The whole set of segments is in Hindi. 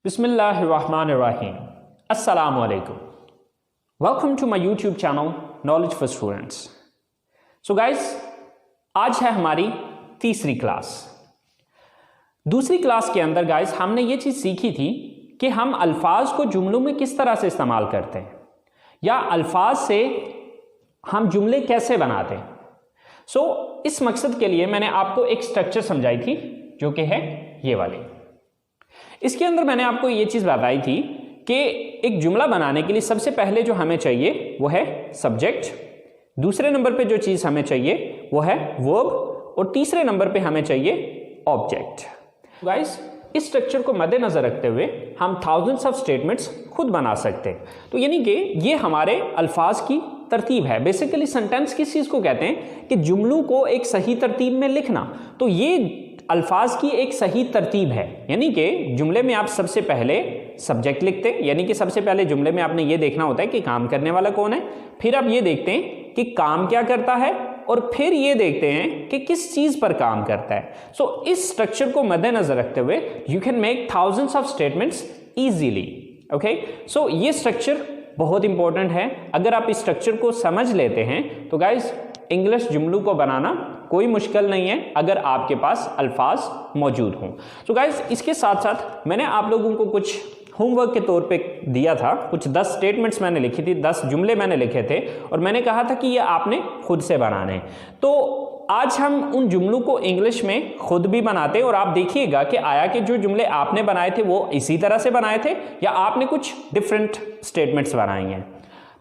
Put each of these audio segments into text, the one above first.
Bismillahirrahmanirrahim. Assalamu alaikum. Welcome to my YouTube channel Knowledge for Students. So guys, आज है हमारी तीसरी क्लास। दूसरी क्लास के अंदर गाइस हमने ये चीज़ सीखी थी कि हम अल्फाज को जुमलों में किस तरह से इस्तेमाल करते हैं या अल्फाज से हम जुमले कैसे बनाते हैं। इस मकसद के लिए मैंने आपको एक स्ट्रक्चर समझाई थी जो कि है ये वाली। इसके अंदर मैंने आपको ये चीज़ बताई थी कि एक जुमला बनाने के लिए सबसे पहले जो हमें चाहिए वो है सब्जेक्ट, दूसरे नंबर पे जो चीज़ हमें चाहिए वो है वर्ब और तीसरे नंबर पे हमें चाहिए ऑब्जेक्ट। गाइस, इस स्ट्रक्चर को मद्देनजर रखते हुए हम थाउजेंड्स ऑफ स्टेटमेंट्स खुद बना सकते हैं। तो यानी कि ये हमारे अल्फाज की तरतीब है। बेसिकली सेंटेंस किस चीज़ को कहते हैं कि जुमलों को एक सही तरतीब में लिखना। तो ये अल्फाज की एक सही तरतीब है, यानी कि जुमले में आप सबसे पहले सब्जेक्ट लिखते हैं, यानी कि सबसे पहले जुमले में आपने ये देखना होता है कि काम करने वाला कौन है, फिर आप ये देखते हैं कि काम क्या करता है और फिर ये देखते हैं कि किस चीज़ पर काम करता है। इस स्ट्रक्चर को मद्देनजर रखते हुए you can make thousands of statements easily. Okay, ये स्ट्रक्चर बहुत इंपॉर्टेंट है। अगर आप इस स्ट्रक्चर को समझ लेते हैं तो गाइज इंग्लिश जुमलों को बनाना कोई मुश्किल नहीं है अगर आपके पास अल्फाज मौजूद हों। गाइज इसके साथ साथ मैंने आप लोगों को कुछ होमवर्क के तौर पे दिया था, कुछ 10 स्टेटमेंट्स मैंने लिखी थी, 10 जुमले मैंने लिखे थे और मैंने कहा था कि ये आपने खुद से बनाने हैं। तो आज हम उन जुमलों को इंग्लिश में खुद भी बनाते हैं और आप देखिएगा कि आया कि जो जुमले आपने बनाए थे वो इसी तरह से बनाए थे या आपने कुछ डिफरेंट स्टेटमेंट्स बनाई हैं।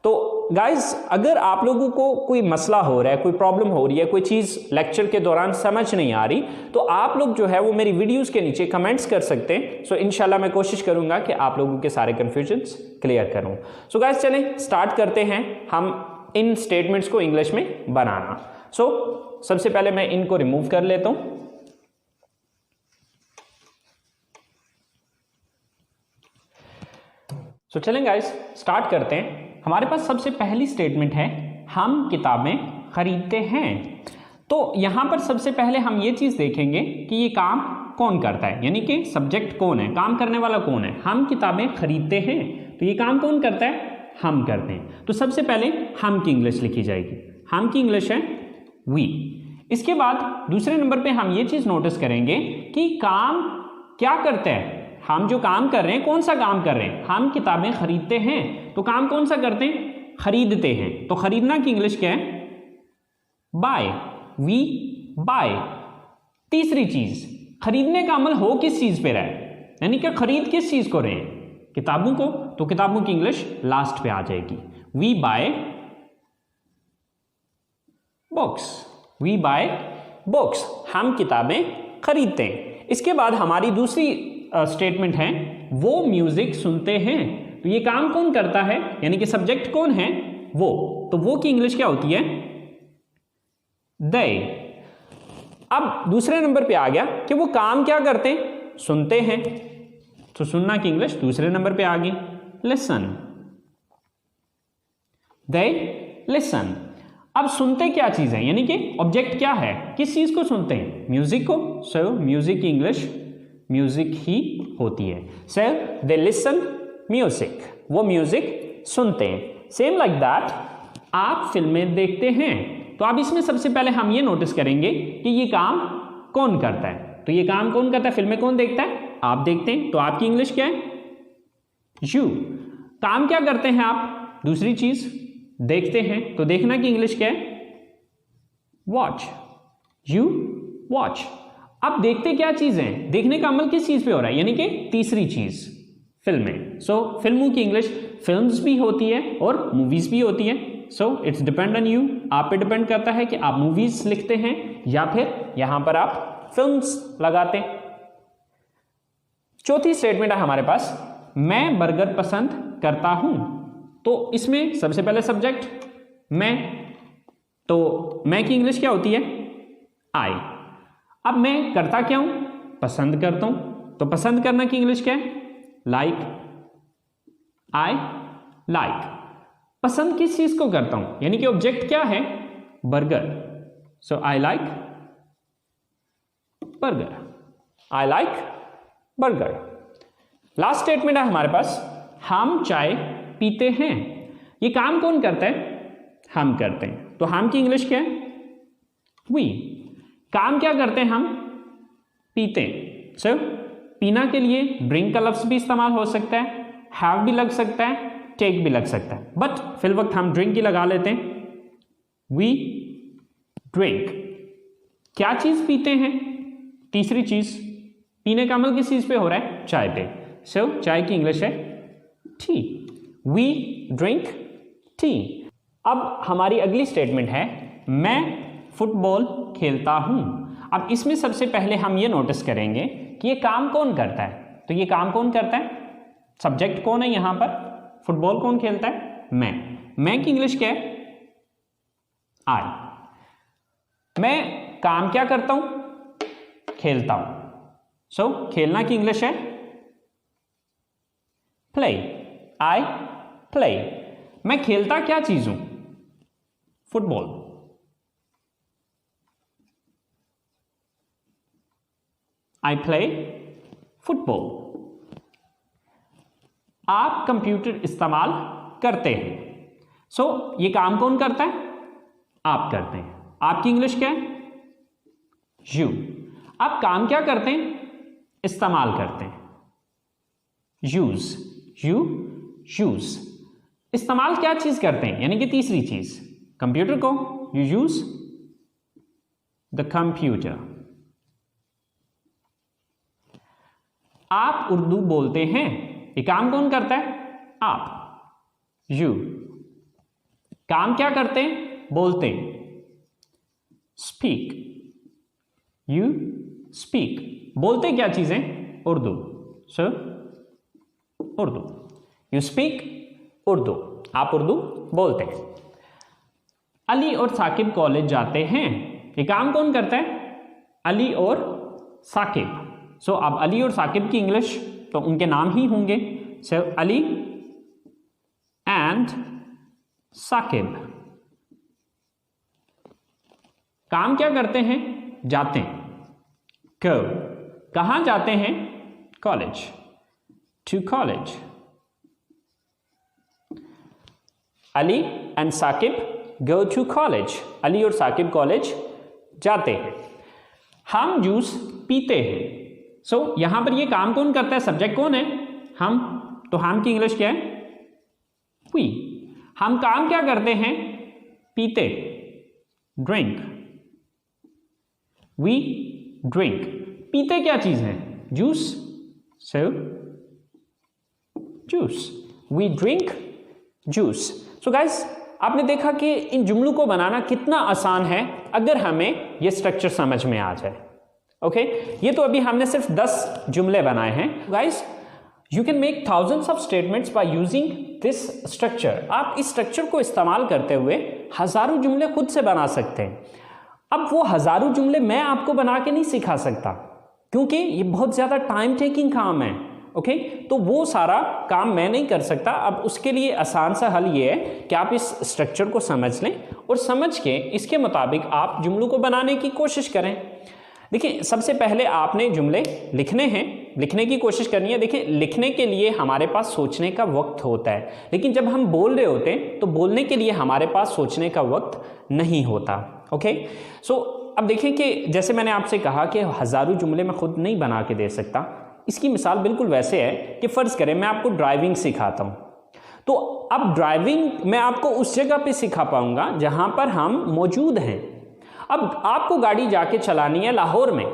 तो गाइज, अगर आप लोगों को कोई मसला हो रहा है, कोई प्रॉब्लम हो रही है, कोई चीज़ लेक्चर के दौरान समझ नहीं आ रही, तो आप लोग जो है वो मेरी वीडियोस के नीचे कमेंट्स कर सकते हैं। इंशाल्लाह मैं कोशिश करूंगा कि आप लोगों के सारे कन्फ्यूजन्स क्लियर करूं। गाइज चलें स्टार्ट करते हैं हम इन स्टेटमेंट्स को इंग्लिश में बनाना। सबसे पहले मैं इनको रिमूव कर लेता हूं। चलें गाइस स्टार्ट करते हैं। हमारे पास सबसे पहली स्टेटमेंट है हम किताबें खरीदते हैं। तो यहां पर सबसे पहले हम ये चीज देखेंगे कि ये काम कौन करता है, यानी कि सब्जेक्ट कौन है, काम करने वाला कौन है। हम किताबें खरीदते हैं, तो ये काम कौन करता है, हम करते हैं। तो सबसे पहले हम की इंग्लिश लिखी जाएगी। हम की इंग्लिश है वी। इसके बाद दूसरे नंबर पे हम ये चीज नोटिस करेंगे कि काम क्या करते हैं। हम जो काम कर रहे हैं कौन सा काम कर रहे हैं, हम किताबें खरीदते हैं, तो काम कौन सा करते हैं, खरीदते हैं। तो खरीदना की इंग्लिश क्या है, बाय। We bye. तीसरी चीज, खरीदने का अमल हो किस चीज पे रहा है, यानी कि खरीद किस चीज को रहे हैं, किताबों को, तो किताबों की इंग्लिश लास्ट पे आ जाएगी। We buy books. We buy books, हम किताबें खरीदते हैं। इसके बाद हमारी दूसरी स्टेटमेंट है वो म्यूजिक सुनते हैं। तो ये काम कौन करता है, यानी कि सब्जेक्ट कौन है, वो। तो वो की इंग्लिश क्या होती है, दे। अब दूसरे नंबर पे आ गया कि वो काम क्या करते हैं, सुनते हैं। तो सुनना की इंग्लिश दूसरे नंबर पे आ गई, लिसन। They listen. अब सुनते क्या चीज है, यानी कि ऑब्जेक्ट क्या है, किस चीज को सुनते हैं, म्यूजिक को। म्यूजिक की इंग्लिश म्यूजिक ही होती है। दे लिसन म्यूजिक, वो म्यूजिक सुनते हैं। सेम लाइक दैट, आप फिल्में देखते हैं। तो अब इसमें सबसे पहले हम ये नोटिस करेंगे कि ये काम कौन करता है। तो ये काम कौन करता है, फिल्में कौन देखता है, आप देखते हैं। तो आपकी इंग्लिश क्या है, यू। काम क्या करते हैं आप, दूसरी चीज देखते हैं, तो देखना की इंग्लिश क्या है, वॉच। You watch. अब देखते क्या चीज है, देखने का अमल किस चीज पे हो रहा है, यानी कि तीसरी चीज फिल्में। फिल्मों की इंग्लिश फिल्म्स भी होती है और मूवीज भी होती है। इट्स डिपेंड ऑन यू, आप पे डिपेंड करता है कि आप मूवीज लिखते हैं या फिर यहां पर आप फिल्म्स लगाते हैं। चौथी स्टेटमेंट है हमारे पास, मैं बर्गर पसंद करता हूं। तो इसमें सबसे पहले सब्जेक्ट मैं, तो मैं की इंग्लिश क्या होती है, आई। अब मैं करता क्या हूं, पसंद करता हूं। तो पसंद करना की इंग्लिश क्या है, लाइक। I like. पसंद किस चीज को करता हूं, यानी कि ऑब्जेक्ट क्या है, burger. I like burger. I like burger. Last statement है हमारे पास, हम चाय पीते हैं। ये काम कौन करता है? हम करते हैं। तो हम की इंग्लिश क्या है? वी। काम क्या करते हैं? हम पीते हैं। सो पीना के लिए ड्रिंक का लफ्ज भी इस्तेमाल हो सकता है, हैव भी लग सकता है, टेक भी लग सकता है, बट फिल वक्त हम ड्रिंक ही लगा लेते हैं। We drink. क्या चीज पीते हैं? तीसरी चीज। पीने का अमल किस चीज पे हो रहा है? चाय पे। सो चाय की इंग्लिश है टी। We drink tea. अब हमारी अगली स्टेटमेंट है, मैं फुटबॉल खेलता हूं। अब इसमें सबसे पहले हम ये नोटिस करेंगे कि ये काम कौन करता है। तो ये काम कौन करता है? सब्जेक्ट कौन है यहां पर? फुटबॉल कौन खेलता है? मैं की इंग्लिश क्या है? आई। मैं काम क्या करता हूं? खेलता हूं। सो खेलना की इंग्लिश है प्ले। I play. मैं खेलता क्या चीज हूं? फुटबॉल। I play football. आप कंप्यूटर इस्तेमाल करते हैं। सो ये काम कौन करता है? आप करते हैं। आपकी इंग्लिश क्या है? यू। आप काम क्या करते हैं? इस्तेमाल करते हैं। यूज। You use. इस्तेमाल क्या चीज करते हैं? यानी कि तीसरी चीज, कंप्यूटर को यू यूज द कंप्यूटर। आप उर्दू बोलते हैं। ये काम कौन करता है? आप। यू। काम क्या करते हैं? बोलते हैं। स्पीक। You speak. बोलते क्या चीजें? Urdu. So Urdu. You speak Urdu. आप उर्दू बोलते हैं। अली और साकिब कॉलेज जाते हैं। ये काम कौन करता है? अली और साकिब। सो अब अली और साकिब की इंग्लिश तो उनके नाम ही होंगे। सो अली एंड साकिब। काम क्या करते हैं? जाते हैं। गो। कहां जाते हैं? College. To college. Ali and Saqib go to college. Ali और साकिब कॉलेज जाते हैं। हम जूस पीते हैं। सो यहां पर ये काम कौन करता है? सब्जेक्ट कौन है? हम। तो हम की इंग्लिश क्या है? वी। हम काम क्या करते हैं? पीते। ड्रिंक। We drink. पीते क्या चीज है? Juice. So juice. We drink juice. So guys, आपने देखा कि इन जुमलों को बनाना कितना आसान है अगर हमें यह स्ट्रक्चर समझ में आ जाए। ओके, ये तो अभी हमने सिर्फ 10 जुमले बनाए हैं। Guys, you can make thousands of statements by using this structure. आप इस स्ट्रक्चर को इस्तेमाल करते हुए हजारों जुमले खुद से बना सकते हैं। अब वो हजारों जुमले मैं आपको बना के नहीं सिखा सकता, क्योंकि ये बहुत ज्यादा टाइम टेकिंग काम है। ओके, तो वो सारा काम मैं नहीं कर सकता। अब उसके लिए आसान सा हल ये है कि आप इस स्ट्रक्चर को समझ लें और समझ के इसके मुताबिक आप जुमलों को बनाने की कोशिश करें। देखिए, सबसे पहले आपने जुमले लिखने हैं, लिखने की कोशिश करनी है। देखिए, लिखने के लिए हमारे पास सोचने का वक्त होता है, लेकिन जब हम बोल रहे होते हैं तो बोलने के लिए हमारे पास सोचने का वक्त नहीं होता। ओके, सो अब देखिए कि जैसे मैंने आपसे कहा कि हजारों जुमले मैं खुद नहीं बना के दे सकता। इसकी मिसाल बिल्कुल वैसे है कि फर्ज करें मैं आपको ड्राइविंग सिखाता हूं, तो अब ड्राइविंग मैं आपको उस जगह पे सिखा पाऊंगा जहां पर हम मौजूद हैं। अब आपको गाड़ी जाके चलानी है लाहौर में,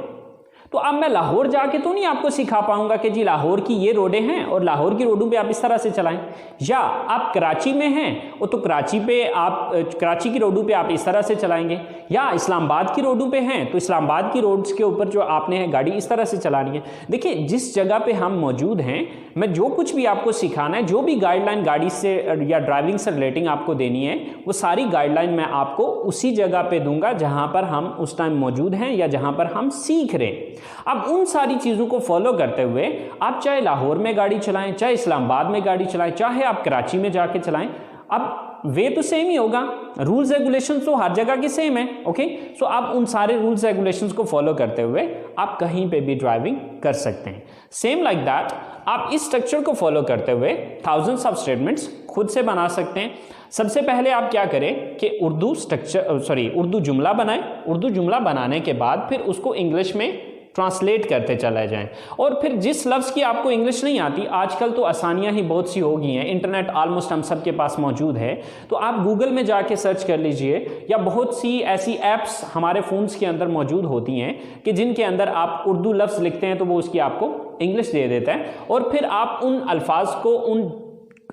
तो अब मैं लाहौर जाके तो नहीं आपको सिखा पाऊंगा कि जी लाहौर की ये रोडें हैं और लाहौर की रोडों पे आप इस तरह से चलाएं। या आप कराची में हैं और तो कराची की रोडों पे आप इस तरह से चलाएंगे, या इस्लामाबाद की रोडों पे हैं तो इस्लामाबाद की रोड्स के ऊपर जो आपने गाड़ी इस तरह से चलानी है। देखिए, जिस जगह पे हम मौजूद हैं, मैं जो कुछ भी आपको सिखाना है, जो भी गाइडलाइन गाड़ी से या ड्राइविंग से रिलेटिंग आपको देनी है, वो सारी गाइडलाइन मैं आपको उसी जगह पे दूंगा जहां पर हम उस टाइम मौजूद हैं या जहां पर हम सीख रहे हैं। अब उन सारी चीजों को फॉलो करते हुए आप चाहे लाहौर में गाड़ी चलाएं, चाहे इस्लामाबाद में गाड़ी चलाएं, चाहे आप कराची में जाके चलाएं, अब वे तो सेम ही होगा, रूल्स रेगुलेशंस तो हर जगह की सेम है। ओके, सो आप उन सारे रूल्स रेगुलेशंस को फॉलो करते हुए आप कहीं पे भी ड्राइविंग कर सकते हैं। सेम लाइक दैट आप इस स्ट्रक्चर को फॉलो करते हुए थाउजेंड्स ऑफ स्टेटमेंट्स खुद से बना सकते हैं। सबसे पहले आप क्या करें कि उर्दू जुमला बनाएं। उर्दू जुमला बनाने के बाद फिर उसको इंग्लिश में ट्रांसलेट करते चले जाएं, और फिर जिस लफ्ज़ की आपको इंग्लिश नहीं आती, आजकल तो आसानियां ही बहुत सी हो गई हैं, इंटरनेट ऑलमोस्ट हम सब के पास मौजूद है, तो आप गूगल में जाके सर्च कर लीजिए, या बहुत सी ऐसी ऐप्स हमारे फ़ोन्स के अंदर मौजूद होती हैं कि जिनके अंदर आप उर्दू लफ्ज़ लिखते हैं तो वो उसकी आपको इंग्लिश दे देता है, और फिर आप उन अल्फाज को उन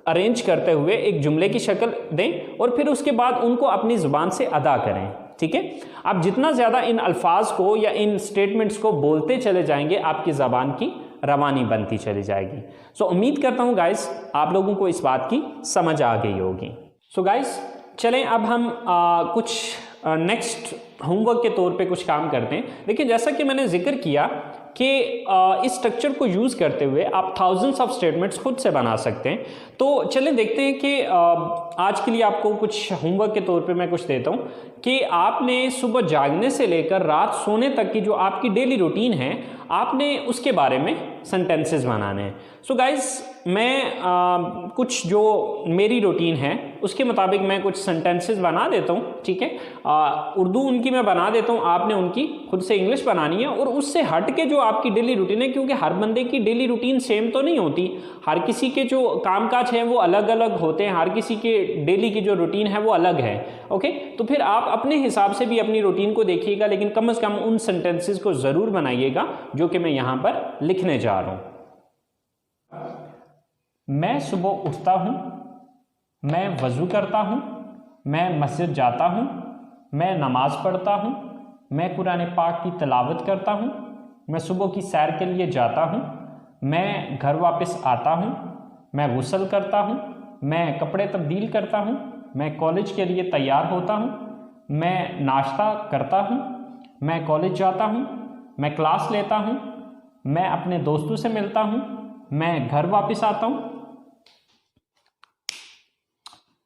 अरेंज करते हुए एक जुमले की शक्ल दें और फिर उसके बाद उनको अपनी ज़ुबान से अदा करें। ठीक है, आप जितना ज़्यादा इन अल्फाज को या इन स्टेटमेंट्स को बोलते चले जाएंगे, आपकी ज़बान की रवानी बनती चली जाएगी। सो उम्मीद करता हूँ गाइस आप लोगों को इस बात की समझ आ गई होगी। सो गाइस चलें अब हम कुछ नेक्स्ट होमवर्क के तौर पे कुछ काम करते हैं। देखिए, जैसा कि मैंने जिक्र किया कि इस स्ट्रक्चर को यूज़ करते हुए आप थाउजेंड्स ऑफ स्टेटमेंट्स खुद से बना सकते हैं। तो चलें देखते हैं कि आज के लिए आपको कुछ होमवर्क के तौर पे मैं कुछ देता हूँ कि आपने सुबह जागने से लेकर रात सोने तक की जो आपकी डेली रूटीन है, आपने उसके बारे में सेंटेंसेस बनाने हैं। सो गाइस मैं कुछ जो मेरी रूटीन है उसके मुताबिक मैं कुछ सेंटेंसेस बना देता हूँ। ठीक है, उर्दू उनकी मैं बना देता हूँ, आपने उनकी खुद से इंग्लिश बनानी है, और उससे हट के जो आपकी डेली रूटीन है, क्योंकि हर बंदे की डेली रूटीन सेम तो नहीं होती, हर किसी के जो कामकाज हैं वो अलग अलग होते हैं, हर किसी के डेली की जो रूटीन है वो अलग है। ओके, तो फिर आप अपने हिसाब से भी अपनी रूटीन को देखिएगा, लेकिन कम से कम उन सेंटेंसेस को ज़रूर बनाइएगा जो कि मैं यहाँ पर लिखने जा रहा हूँ। मैं सुबह उठता हूँ, मैं वज़ू करता हूँ, मैं मस्जिद जाता हूँ, मैं नमाज़ पढ़ता हूँ, मैं कुरान पाक की तिलावत करता हूँ, मैं सुबह की सैर के लिए जाता हूँ, मैं घर वापस आता हूँ, मैं गुस्ल करता हूँ, मैं कपड़े तब्दील करता हूँ, मैं कॉलेज के लिए तैयार होता हूँ, मैं नाश्ता करता हूँ, मैं कॉलेज जाता हूँ, मैं क्लास लेता हूँ, मैं अपने दोस्तों से मिलता हूँ, मैं घर वापस आता हूँ,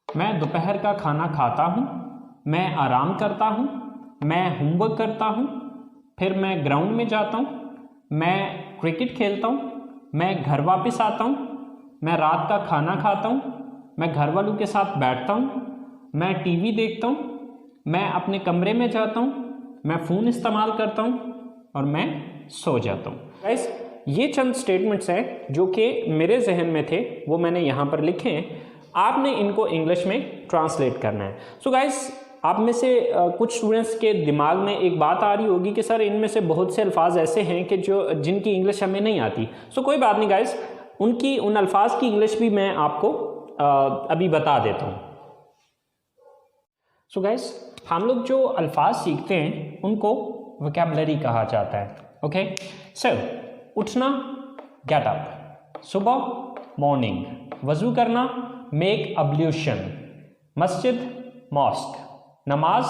मैं दोपहर का खाना खाता हूँ, मैं आराम करता हूँ, मैं होमवर्क करता हूँ, फिर मैं ग्राउंड में जाता हूँ, मैं क्रिकेट खेलता हूँ, मैं घर वापस आता हूँ, मैं रात का खाना खाता हूँ, मैं घर वालों के साथ बैठता हूँ, मैं टीवी देखता हूँ, मैं अपने कमरे में जाता हूँ, मैं फ़ोन इस्तेमाल करता हूँ और मैं सो जाता हूँ। गाइस ये चंद स्टेटमेंट्स हैं जो कि मेरे जहन में थे, वो मैंने यहाँ पर लिखे हैं, आपने इनको इंग्लिश में ट्रांसलेट करना है। सो गाइस आप में से कुछ स्टूडेंट्स के दिमाग में एक बात आ रही होगी कि सर इनमें से बहुत से अल्फाज ऐसे हैं कि जिनकी इंग्लिश हमें नहीं आती। सो कोई बात नहीं गाइस, उन अल्फाज की इंग्लिश भी मैं आपको अभी बता देता हूँ। सो गाइस हम लोग जो अल्फाज सीखते हैं उनको वोकैबुलरी कहा जाता है। ओके, सो उठना गेट अप, सुबह मॉर्निंग, वज़ू करना मेक अब्ल्यूशन, मस्जिद मॉस्क, नमाज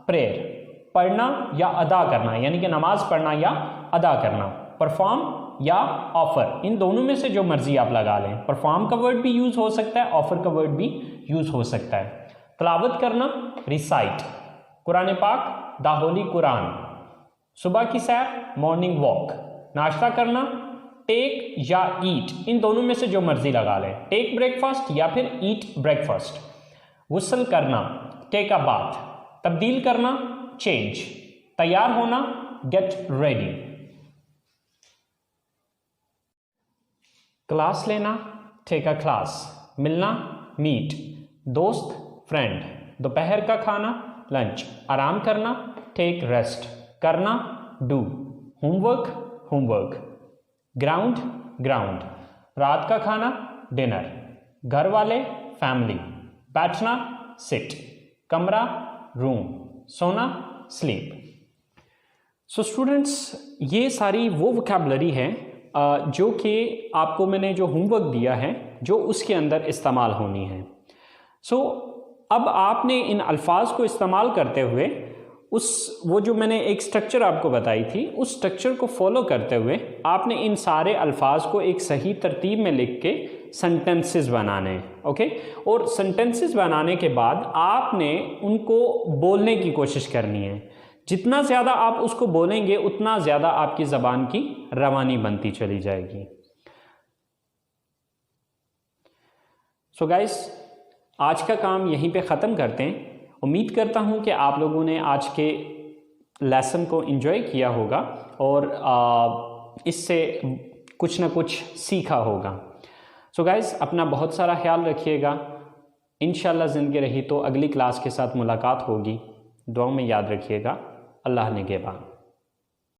प्रेयर, पढ़ना या अदा करना यानी कि नमाज पढ़ना या अदा करना, परफॉर्म या ऑफर, इन दोनों में से जो मर्जी आप लगा लें। परफॉर्म का वर्ड भी यूज़ हो सकता है, ऑफर का वर्ड भी यूज़ हो सकता है। तिलावत करना रिसाइट, कुरान पाक द होली कुरान, सुबह की सैर मॉर्निंग वॉक, नाश्ता करना टेक या ईट, इन दोनों में से जो मर्जी लगा लें, टेक ब्रेकफास्ट या फिर ईट ब्रेकफास्ट। गुस्ल करना टेक अ बाथ, तब्दील करना चेंज, तैयार होना गेट रेडी, क्लास लेना टेक अ क्लास, मिलना मीट, दोस्त फ्रेंड, दोपहर का खाना लंच, आराम करना टेक रेस्ट, करना do, homework homework, ground ground, रात का खाना डिनर, घर वाले फैमिली, बैठना सिट, कमरा रूम, सोना स्लीप। सो स्टूडेंट्स ये सारी वो वोकैबुलरी है जो कि आपको मैंने जो होमवर्क दिया है जो उसके अंदर इस्तेमाल होनी है। सो अब आपने इन अल्फाज को इस्तेमाल करते हुए वो जो मैंने एक स्ट्रक्चर आपको बताई थी उस स्ट्रक्चर को फॉलो करते हुए आपने इन सारे अल्फाज को एक सही तरतीब में लिख के सेंटेंसेस बनाने हैं। ओके, और सेंटेंसेस बनाने के बाद आपने उनको बोलने की कोशिश करनी है। जितना ज़्यादा आप उसको बोलेंगे उतना ज़्यादा आपकी ज़बान की रवानी बनती चली जाएगी। सो गाइस, आज का काम यहीं पे ख़त्म करते हैं। उम्मीद करता हूँ कि आप लोगों ने आज के लेसन को एंजॉय किया होगा और इससे कुछ ना कुछ सीखा होगा। सो गाइस, अपना बहुत सारा ख्याल रखिएगा। इंशाल्लाह ज़िंदगी रही तो अगली क्लास के साथ मुलाकात होगी। दुआ में याद रखिएगा। अल्लाह निगहबान।